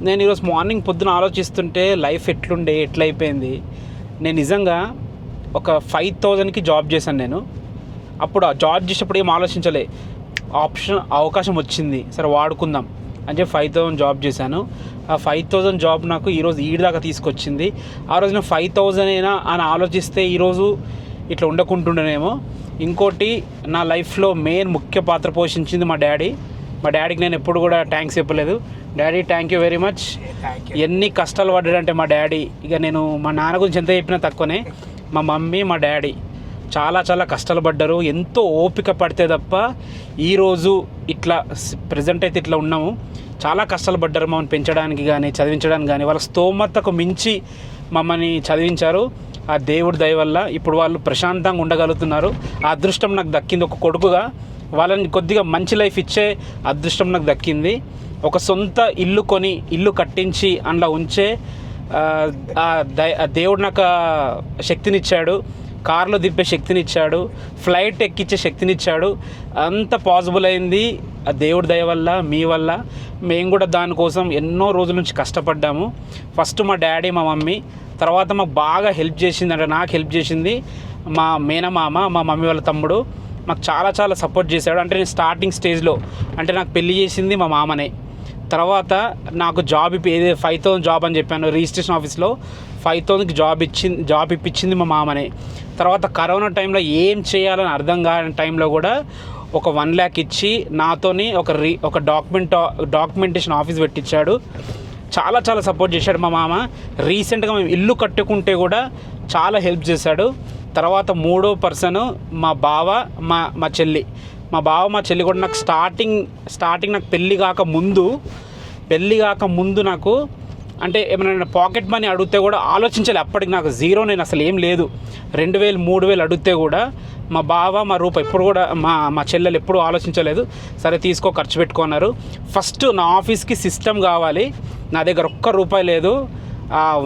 నేను ఈరోజు మార్నింగ్ పొద్దున ఆలోచిస్తుంటే లైఫ్ ఎట్లయిపోయింది. నేను నిజంగా ఒక 5,000కి జాబ్ చేశాను. నేను అప్పుడు ఆ జాబ్ చేసేటప్పుడు ఏం ఆలోచించలే, అవకాశం వచ్చింది, సరే వాడుకుందాం అని చెప్పి 5,000 జాబ్ చేశాను. ఆ 5,000 జాబ్ నాకు ఈరోజు ఈడిదాకా తీసుకొచ్చింది. ఆ రోజు నేను 5,000 అయినా అని ఆలోచిస్తే ఈరోజు ఇట్లా ఉండకుంటుండేనేమో. ఇంకోటి, నా లైఫ్లో ముఖ్య పాత్ర పోషించింది మా డాడీ. మా డాడీకి నేను ఎప్పుడు కూడా థ్యాంక్స్ చెప్పలేదు. Daddy, thank you very much. ఎన్ని కష్టాలు పడ్డాడంటే మా డాడీ, ఇక నేను మా నాన్న గురించి ఎంత చెప్పినా తక్కువనే. మా మమ్మీ, మా డాడీ చాలా చాలా కష్టాలు పడ్డారు. ఎంతో ఓపిక పడితే తప్ప ఈరోజు ఇట్లా ప్రజెంట్ అయితే ఇట్లా ఉన్నాము. చాలా కష్టాలు పడ్డారు మమ్మల్ని పెంచడానికి కానీ చదివించడానికి కానీ. వాళ్ళ స్తోమతకు మించి మమ్మల్ని చదివించారు. ఆ దేవుడి దయ వల్ల ఇప్పుడు వాళ్ళు ప్రశాంతంగా ఉండగలుగుతున్నారు. ఆ అదృష్టం నాకు దక్కింది. ఒక కొడుకుగా వాళ్ళని కొద్దిగా మంచి లైఫ్ ఇచ్చే అదృష్టం నాకు దక్కింది. ఒక సొంత ఇల్లు కట్టించి అందులో ఉంచే దేవుడు నాకు శక్తినిచ్చాడు. కార్లో దింపే శక్తినిచ్చాడు, ఫ్లైట్ ఎక్కించే శక్తినిచ్చాడు. అంత పాసిబుల్ అయింది ఆ దేవుడి దయ వల్ల, మీ వల్ల. మేము కూడా దానికోసం ఎన్నో రోజుల నుంచి కష్టపడ్డాము. ఫస్ట్ మా డాడీ, మా మమ్మీ, తర్వాత మాకు బాగా హెల్ప్ చేసింది, అంటే నాకు హెల్ప్ చేసింది మా మేనమామ, మా మమ్మీ వాళ్ళ తమ్ముడు. మాకు చాలా చాలా సపోర్ట్ చేశాడు. అంటే నేను స్టార్టింగ్ స్టేజ్లో, అంటే నాకు పెళ్లి చేసింది మా మామనే. తర్వాత నాకు జాబ్ 5,000 జాబ్ అని చెప్పాను రిజిస్ట్రేషన్ ఆఫీస్లో. 5,000కి జాబ్ ఇప్పించింది మా మామనే. తర్వాత కరోనా టైంలో ఏం చేయాలని అర్థం కాని టైంలో కూడా ఒక 1 lakh ఇచ్చి నాతోని ఒక డాక్యుమెంటేషన్ ఆఫీస్ పెట్టించాడు. చాలా చాలా సపోర్ట్ చేశాడు మా మామ. రీసెంట్గా మేము ఇల్లు కట్టుకుంటే కూడా చాలా హెల్ప్ చేశాడు. తర్వాత 3వ పర్సన్ మా బావ, మా చెల్లి. మా బావ, మా చెల్లి కూడా నాకు స్టార్టింగ్ నాకు పెళ్ళి కాక ముందు నాకు అంటే ఏమైనా పాకెట్ మనీ అడిగితే కూడా ఆలోచించాలి. అప్పటికి నాకు జీరో, నేను అసలు ఏం లేదు. 2,000 3,000 అడిగితే కూడా మా బావ, మా రూప ఎప్పుడు కూడా మా చెల్లెలు ఎప్పుడు ఆలోచించలేదు. సరే తీసుకో, ఖర్చు పెట్టుకున్నారు. ఫస్ట్ నా ఆఫీస్కి సిస్టమ్ కావాలి, నా దగ్గర ₹1 లేదు.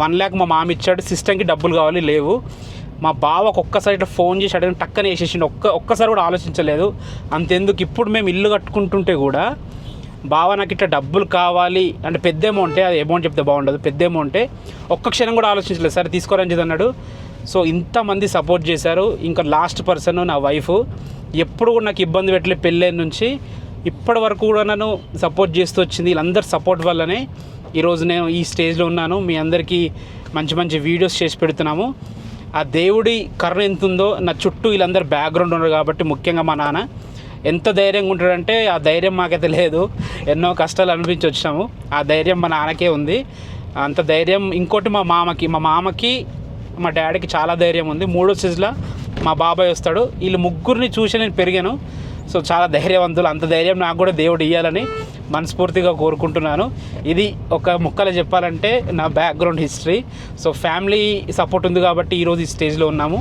1 lakh మా మామ ఇచ్చాడు. సిస్టమ్కి డబ్బులు కావాలి, లేవు. మా బావకు ఒక్కసారి ఫోన్ చేసి అడిగిన టక్కనే వేసేసిండు. ఒక్కసారి కూడా ఆలోచించలేదు. అంతెందుకు, ఇప్పుడు మేము ఇల్లు కట్టుకుంటుంటే కూడా బావ నాకు ఇట్లా డబ్బులు కావాలి అంటే పెద్ద అమౌంటే, అది అమౌంట్ చెప్తే బాగుండదు, పెద్ద అమౌంటే, ఒక్క క్షణం కూడా ఆలోచించలేదు. సరే తీసుకోరని అన్నాడు. సో ఇంతమంది సపోర్ట్ చేశారు. ఇంకా లాస్ట్ పర్సన్ నా వైఫ్. ఎప్పుడు కూడా నాకు ఇబ్బంది పెట్టలేదు పెళ్ళైన నుంచి ఇప్పటి వరకు కూడా నన్ను సపోర్ట్ చేస్తూ వచ్చింది. వీళ్ళందరి సపోర్ట్ వల్లనే ఈరోజు నేను ఈ స్టేజ్లో ఉన్నాను. మీ అందరికీ మంచి మంచి వీడియోస్ చేసి పెడుతున్నాము. ఆ దేవుడి కరుణ ఎంత ఉందో, నా చుట్టూ వీళ్ళందరూ బ్యాక్గ్రౌండ్ ఉన్నారు కాబట్టి, ముఖ్యంగా మా నాన్న ఎంత ధైర్యంగా ఉంటాడంటే ఆ ధైర్యం మాకైతే లేదు. ఎన్నో కష్టాలు అనిపించి వచ్చాము. ఆ ధైర్యం మా నాన్నకే ఉంది. అంత ధైర్యం ఇంకోటి మా మామకి మా డాడీకి చాలా ధైర్యం ఉంది. 3వ స్టేజ్లో మా బాబాయ్ వస్తాడు. వీళ్ళు ముగ్గురిని చూసి నేను పెరిగాను. సో చాలా ధైర్యవంతులు. అంత ధైర్యం నాకు కూడా దేవుడు ఇవ్వాలని మనస్ఫూర్తిగా కోరుకుంటున్నాను. ఇది ఒక ముక్కలో చెప్పాలంటే నా background history. So family support ఉంది కాబట్టి ఈరోజు ఈ స్టేజ్లో ఉన్నాము.